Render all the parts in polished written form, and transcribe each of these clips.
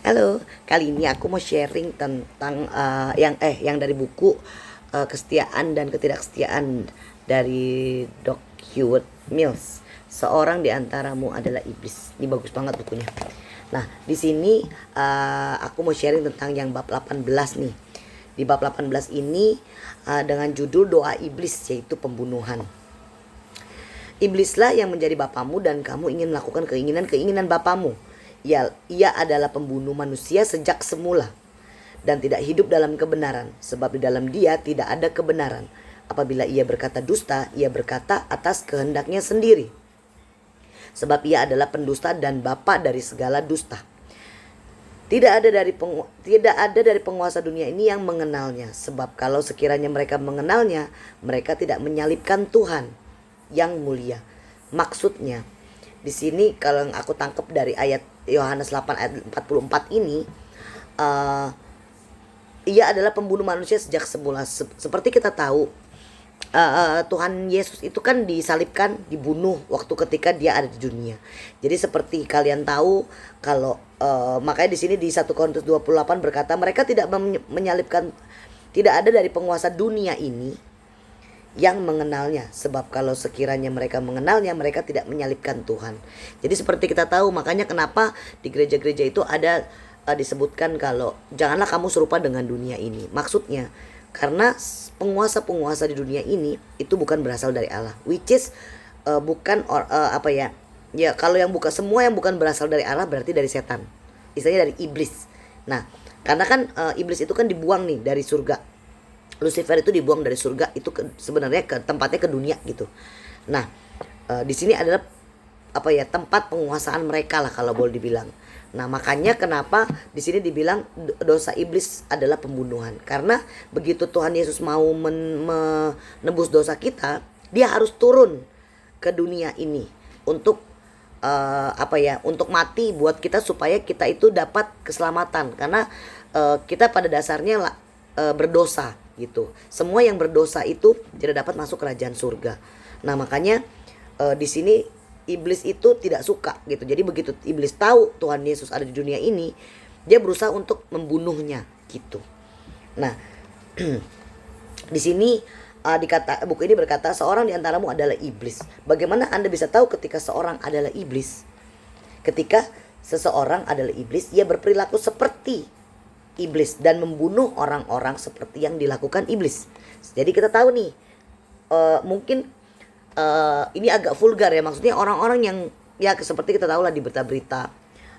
Halo, kali ini aku mau sharing tentang yang dari buku Kesetiaan dan Ketidaksetiaan dari Doc Hewitt Mills. Seorang di antaramu adalah iblis. Ini bagus banget bukunya. Nah, di sini aku mau sharing tentang yang bab 18 nih. Di bab 18 ini dengan judul doa iblis, yaitu pembunuhan. Iblislah yang menjadi bapamu dan kamu ingin melakukan keinginan-keinginan bapamu. Ia adalah pembunuh manusia sejak semula dan tidak hidup dalam kebenaran, sebab di dalam dia tidak ada kebenaran. Apabila ia berkata dusta, ia berkata atas kehendaknya sendiri, sebab ia adalah pendusta dan bapa dari segala dusta. Tidak ada dari penguasa dunia ini yang mengenalnya, sebab kalau sekiranya mereka mengenalnya, mereka tidak menyalibkan Tuhan yang mulia. Maksudnya, di sini kalau yang aku tangkap dari ayat Yohanes 8 ayat 44 ini, ia adalah pembunuh manusia sejak semula. Seperti kita tahu, Tuhan Yesus itu kan disalibkan, dibunuh waktu ketika dia ada di dunia. Jadi seperti kalian tahu kalau makanya di sini di 1 Korintus 28 berkata mereka tidak menyalibkan, tidak ada dari penguasa dunia ini yang mengenalnya, sebab kalau sekiranya mereka mengenalnya, mereka tidak menyalibkan Tuhan. Jadi seperti kita tahu, makanya kenapa di gereja-gereja itu ada disebutkan kalau janganlah kamu serupa dengan dunia ini. Maksudnya karena penguasa-penguasa di dunia ini itu bukan berasal dari Allah, which is bukan ya kalau yang bukan, semua yang bukan berasal dari Allah berarti dari setan, istilahnya dari iblis. Nah, karena kan iblis itu kan dibuang nih dari surga. Lucifer itu dibuang dari surga, itu sebenarnya ke tempatnya ke dunia gitu. Nah, di sini adalah tempat penguasaan mereka lah kalau boleh dibilang. Nah, makanya kenapa di sini dibilang dosa iblis adalah pembunuhan. Karena begitu Tuhan Yesus mau menebus dosa kita, dia harus turun ke dunia ini untuk untuk mati buat kita supaya kita itu dapat keselamatan. Karena kita pada dasarnya berdosa gitu. Semua yang berdosa itu tidak dapat masuk kerajaan surga. Nah, makanya di sini iblis itu tidak suka gitu. Jadi begitu iblis tahu Tuhan Yesus ada di dunia ini, dia berusaha untuk membunuhnya gitu. Nah, di sini buku ini berkata seorang di antaramu adalah iblis. Bagaimana Anda bisa tahu ketika seorang adalah iblis? Ketika seseorang adalah iblis, ia berperilaku seperti iblis dan membunuh orang-orang seperti yang dilakukan iblis. Jadi kita tahu nih, mungkin ini agak vulgar ya, maksudnya orang-orang yang ya seperti kita tahu lah di berita-berita,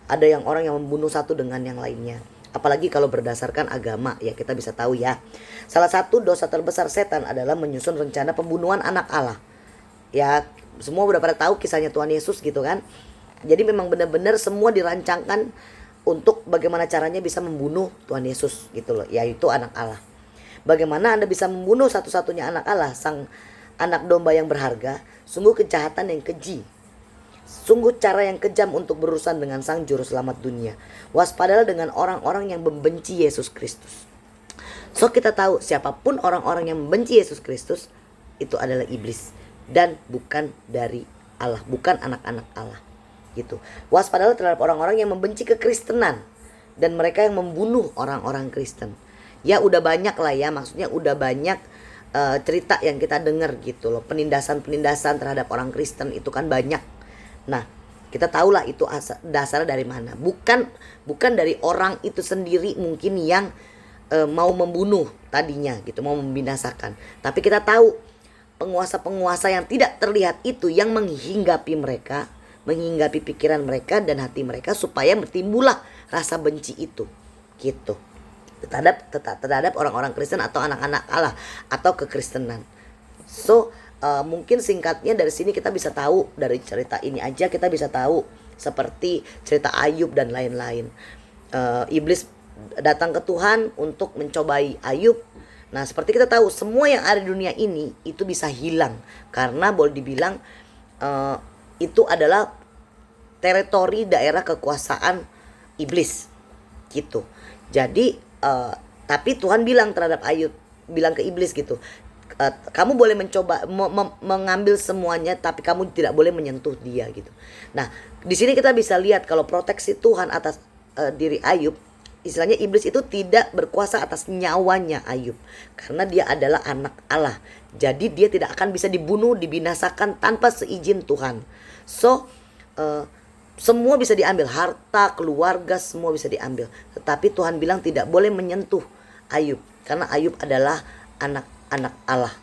ada yang orang yang membunuh satu dengan yang lainnya. Apalagi kalau berdasarkan agama ya, kita bisa tahu ya. Salah satu dosa terbesar setan adalah menyusun rencana pembunuhan anak Allah. Ya, semua udah pada tahu kisahnya Tuhan Yesus gitu kan. Jadi memang benar-benar semua dirancangkan untuk bagaimana caranya bisa membunuh Tuhan Yesus gitu loh, yaitu anak Allah. Bagaimana Anda bisa membunuh satu-satunya anak Allah, sang anak domba yang berharga? Sungguh kejahatan yang keji. Sungguh cara yang kejam untuk berurusan dengan sang juru selamat dunia. Waspadalah dengan orang-orang yang membenci Yesus Kristus. So kita tahu siapapun orang-orang yang membenci Yesus Kristus itu adalah iblis dan bukan dari Allah, bukan anak-anak Allah. Gitu. Waspadalah terhadap orang-orang yang membenci kekristenan dan mereka yang membunuh orang-orang Kristen. Ya udah banyak lah ya, maksudnya udah banyak cerita yang kita dengar gitu loh, penindasan-penindasan terhadap orang Kristen itu kan banyak. Nah, kita tahulah itu dasarnya dari mana. Bukan dari orang itu sendiri mungkin yang mau membunuh tadinya gitu, mau membinasakan. Tapi kita tahu penguasa-penguasa yang tidak terlihat itu yang menghinggapi mereka, menghinggapi pikiran mereka dan hati mereka supaya bertimbullah rasa benci itu gitu terhadap orang-orang Kristen atau anak-anak Allah atau kekristenan. So mungkin singkatnya dari sini kita bisa tahu, dari cerita ini aja kita bisa tahu seperti cerita Ayub dan lain-lain. Iblis datang ke Tuhan untuk mencobai Ayub. Nah, seperti kita tahu semua yang ada di dunia ini itu bisa hilang karena boleh dibilang itu adalah teritori daerah kekuasaan iblis gitu. Jadi tapi Tuhan bilang terhadap Ayub, bilang ke iblis gitu, kamu boleh mencoba mengambil semuanya, tapi kamu tidak boleh menyentuh dia gitu. Nah, di sini kita bisa lihat kalau proteksi Tuhan atas diri Ayub, istilahnya iblis itu tidak berkuasa atas nyawanya Ayub karena dia adalah anak Allah. Jadi dia tidak akan bisa dibunuh, dibinasakan tanpa seizin Tuhan. So semua bisa diambil, harta, keluarga, semua bisa diambil. Tetapi Tuhan bilang tidak boleh menyentuh Ayub karena Ayub adalah anak-anak Allah.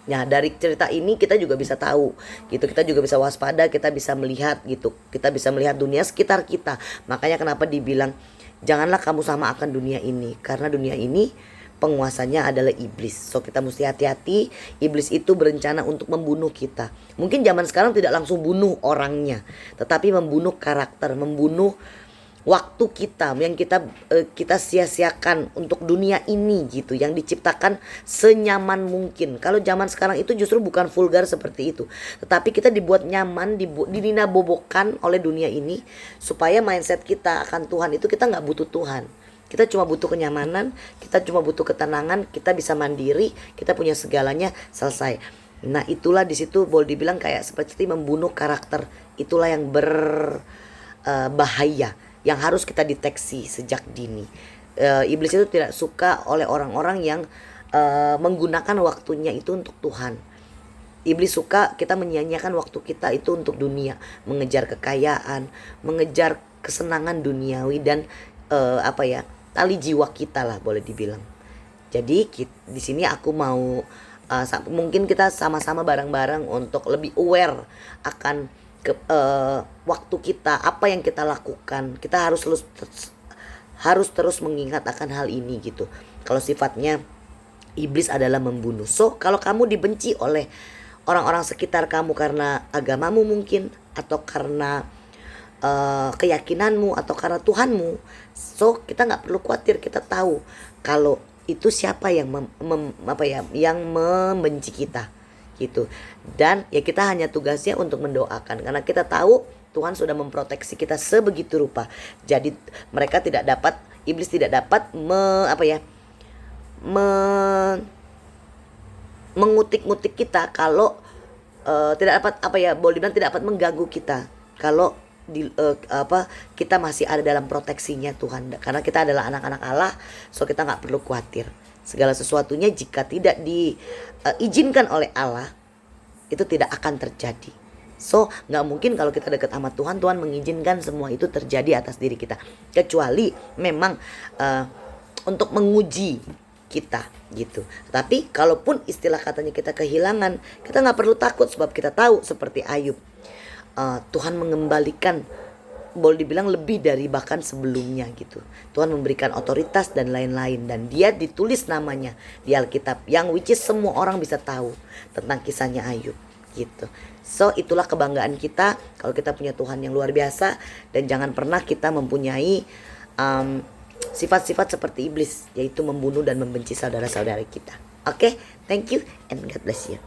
Nah, dari cerita ini kita juga bisa tahu gitu, kita juga bisa waspada, kita bisa melihat gitu, kita bisa melihat dunia sekitar kita. Makanya kenapa dibilang janganlah kamu sama akan dunia ini, karena dunia ini penguasanya adalah iblis. So kita mesti hati-hati, iblis itu berencana untuk membunuh kita. Mungkin zaman sekarang tidak langsung bunuh orangnya, tetapi membunuh karakter, membunuh waktu kita yang kita sia-siakan untuk dunia ini gitu, yang diciptakan senyaman mungkin. Kalau zaman sekarang itu justru bukan vulgar seperti itu, tetapi kita dibuat nyaman, dinabobokan oleh dunia ini supaya mindset kita akan Tuhan itu kita nggak butuh Tuhan. Kita cuma butuh kenyamanan, kita cuma butuh ketenangan, kita bisa mandiri, kita punya segalanya, selesai. Nah itulah di situ boleh dibilang kayak seperti membunuh karakter. Itulah yang berbahaya, yang harus kita deteksi sejak dini. Iblis itu tidak suka oleh orang-orang yang menggunakan waktunya itu untuk Tuhan. Iblis suka kita menyia-nyiakan waktu kita itu untuk dunia, mengejar kekayaan, mengejar kesenangan duniawi dan tali jiwa kita lah boleh dibilang. Jadi di sini aku mau mungkin kita sama-sama bareng-bareng untuk lebih aware akan waktu kita, apa yang kita lakukan. Kita harus terus mengingat akan hal ini gitu. Kalau sifatnya iblis adalah membunuh. So kalau kamu dibenci oleh orang-orang sekitar kamu karena agamamu mungkin, atau karena keyakinanmu, atau karena Tuhanmu, so kita nggak perlu khawatir. Kita tahu kalau itu siapa yang yang membenci kita gitu. Dan ya kita hanya tugasnya untuk mendoakan, karena kita tahu Tuhan sudah memproteksi kita sebegitu rupa. Jadi iblis tidak dapat mengutik-ngutik kita kalau tidak dapat boleh dibilang tidak dapat mengganggu kita kalau kita masih ada dalam proteksinya Tuhan, karena kita adalah anak-anak Allah. So kita nggak perlu khawatir. Segala sesuatunya jika tidak diizinkan oleh Allah itu tidak akan terjadi. So nggak mungkin kalau kita dekat sama Tuhan, Tuhan mengizinkan semua itu terjadi atas diri kita, kecuali memang untuk menguji kita gitu. Tapi kalaupun istilah katanya kita kehilangan, kita nggak perlu takut, sebab kita tahu seperti Ayub, Tuhan mengembalikan, boleh dibilang lebih dari bahkan sebelumnya gitu. Tuhan memberikan otoritas dan lain-lain, dan dia ditulis namanya di Alkitab, yang which is semua orang bisa tahu tentang kisahnya Ayub gitu. So itulah kebanggaan kita kalau kita punya Tuhan yang luar biasa, dan jangan pernah kita mempunyai sifat-sifat seperti iblis, yaitu membunuh dan membenci saudara-saudara kita. Oke, thank you and God bless you.